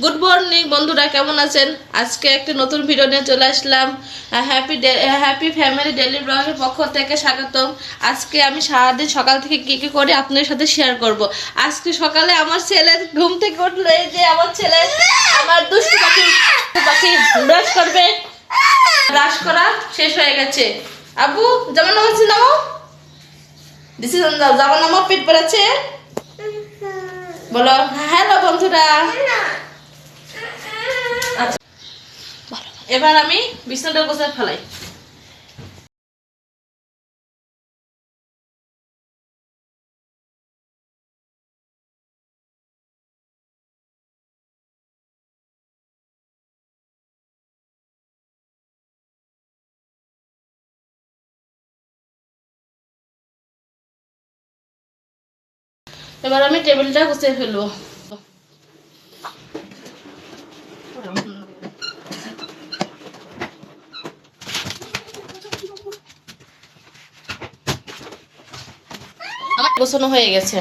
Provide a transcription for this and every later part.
Good morning বন্ধুরা, কেমন আছেন? আজকে একটা নতুন ভিডিও নিয়ে চলে আসলাম। হ্যাপি ফ্যামিলি ডেইলি ব্লগের পক্ষ থেকে স্বাগতম। আজকে আমি সারাদিন সকাল থেকে কি কি করি আপনাদের সাথে শেয়ার করব। আজকে সকালে আমার ছেলে ঘুম থেকে উঠলো, এই যে আমার ছেলে, আমার দুষ্টু পাখি পাখি ব্রাশ করবে। ব্রাশ করা শেষ হয়ে গেছে। আবু জামা নামাচ্ছি, নামো ডিসিশন দাও, জামা নামা, পেট বেড়াচ্ছে। বলো হ্যালো বন্ধুরা। আচ্ছা, এবার আমি বিছানাটা গোছায় ফেলাই। এবার আমি টেবিলটা গুছিয়ে ফেলবো। আমার গোছানো হয়ে গেছে।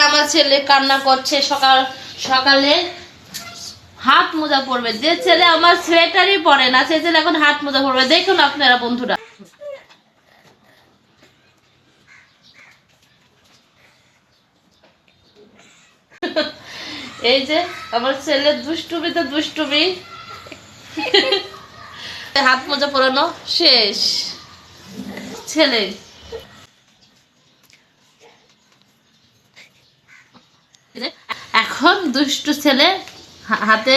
আমার ছেলে কান্না করছে, সকালে হাত মোজা পরবে। যে ছেলে আমার সোয়েটারই পরে না, সে ছেলে এখন হাত মোজা পরবে। দেখুন আপনারা বন্ধুরা, এই যে আমার ছেলে দুষ্টুমিতে দুষ্টুমি। হাত মোজা পরানো শেষ ছেলে। এখন দুষ্টু ছেলে হাতে।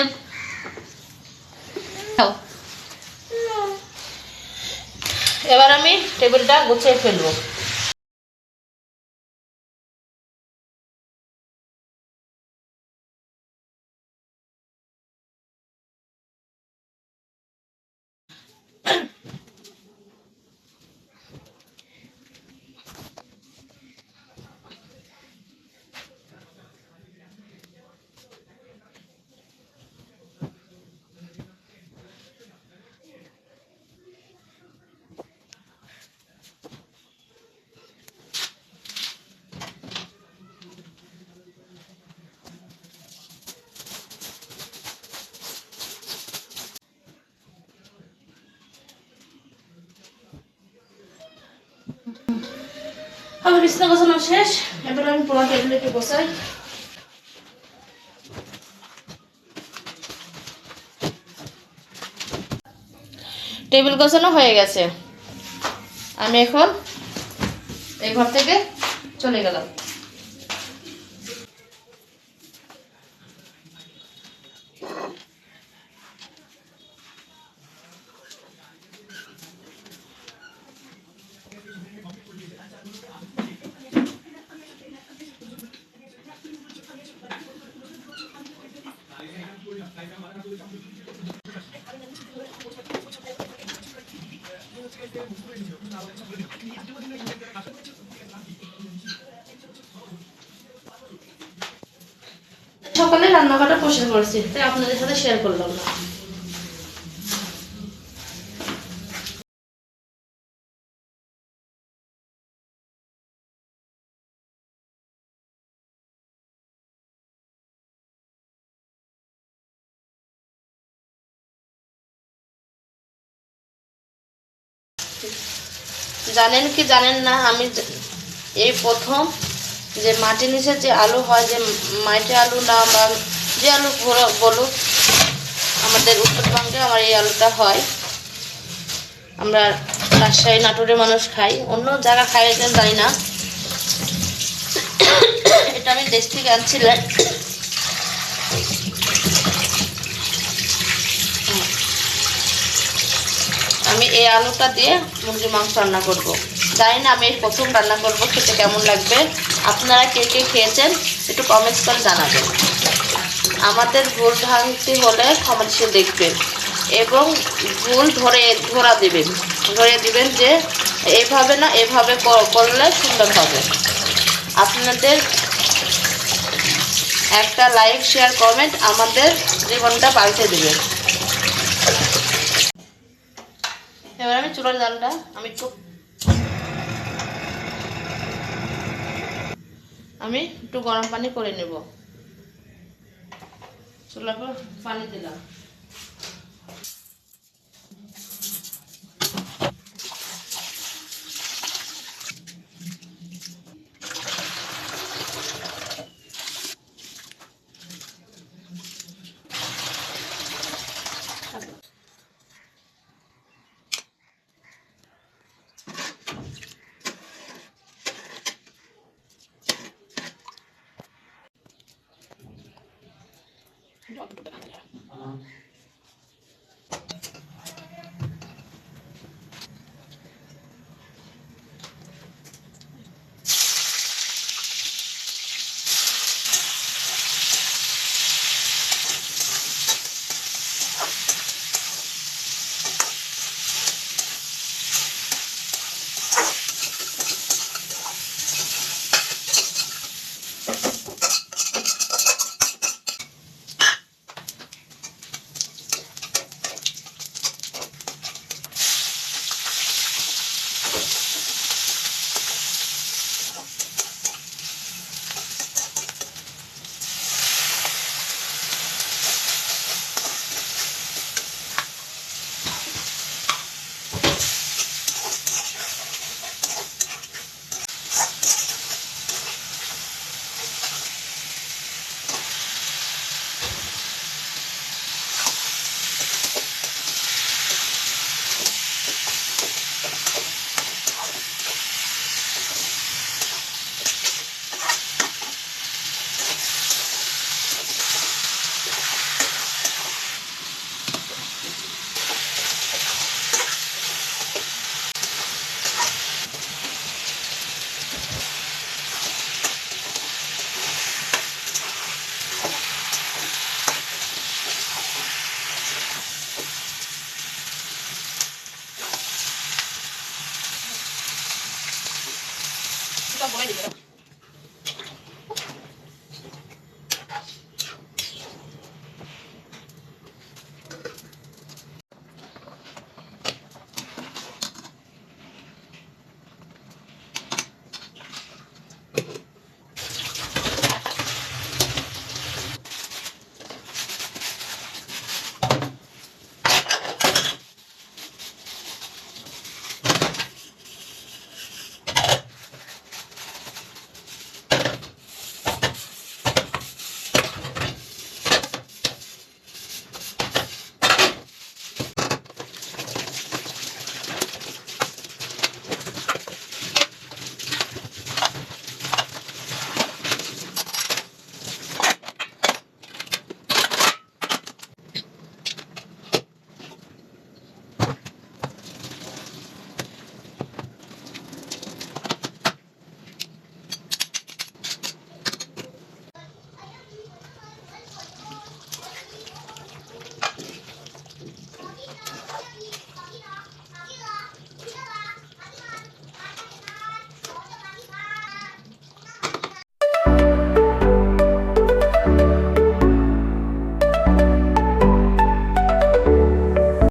এবার আমি টেবিলটা গুছিয়ে ফেলবো। আমার বিছানা গোছানো শেষ। এবার আমি পুরো টেবিলকে গোছাই। টেবিল গোছানো হয়ে গেছে। আমি এখন এই ঘর থেকে চলে গেলাম। সকালে রান্নাঘরটা পরিষ্কার করেছি, তাই আপনাদের সাথে শেয়ার করলাম না। জানেন কি জানেন না, আমি এই প্রথম যে মাটির নিচে যে আলু হয়, যে মাটি আলু না বা যে আলু বলুক, আমাদের উত্তরবঙ্গে আমার এই আলুটা হয়। আমরা রাজশাহী নাটোরের মানুষ খাই, অন্য জায়গা খাই জানি না। এটা আমি দেশ থেকে আনছিলাম। আমি এই আলুটা দিয়ে মুরগির মাংস রান্না করব। জানি না, আমি এই প্রথম রান্না করব, খেতে কেমন লাগবে। আপনারা কে কে খেয়েছেন একটু কমেন্টস করে জানাবেন। আমাদের ভুল ভ্রান্তি হলে ক্ষমা দৃষ্টিতে দেখবেন এবং ভুল ধরে দিবেন যে এইভাবে না, এভাবে করলে সুন্দর হবে। আপনাদের একটা লাইক, শেয়ার, কমেন্ট আমাদের জীবনটা পাল্টে দেবে। এবার আমি চুলার জালটা আমি একটু গরম পানি করে নেব। চুলার পর পানি দিলাম।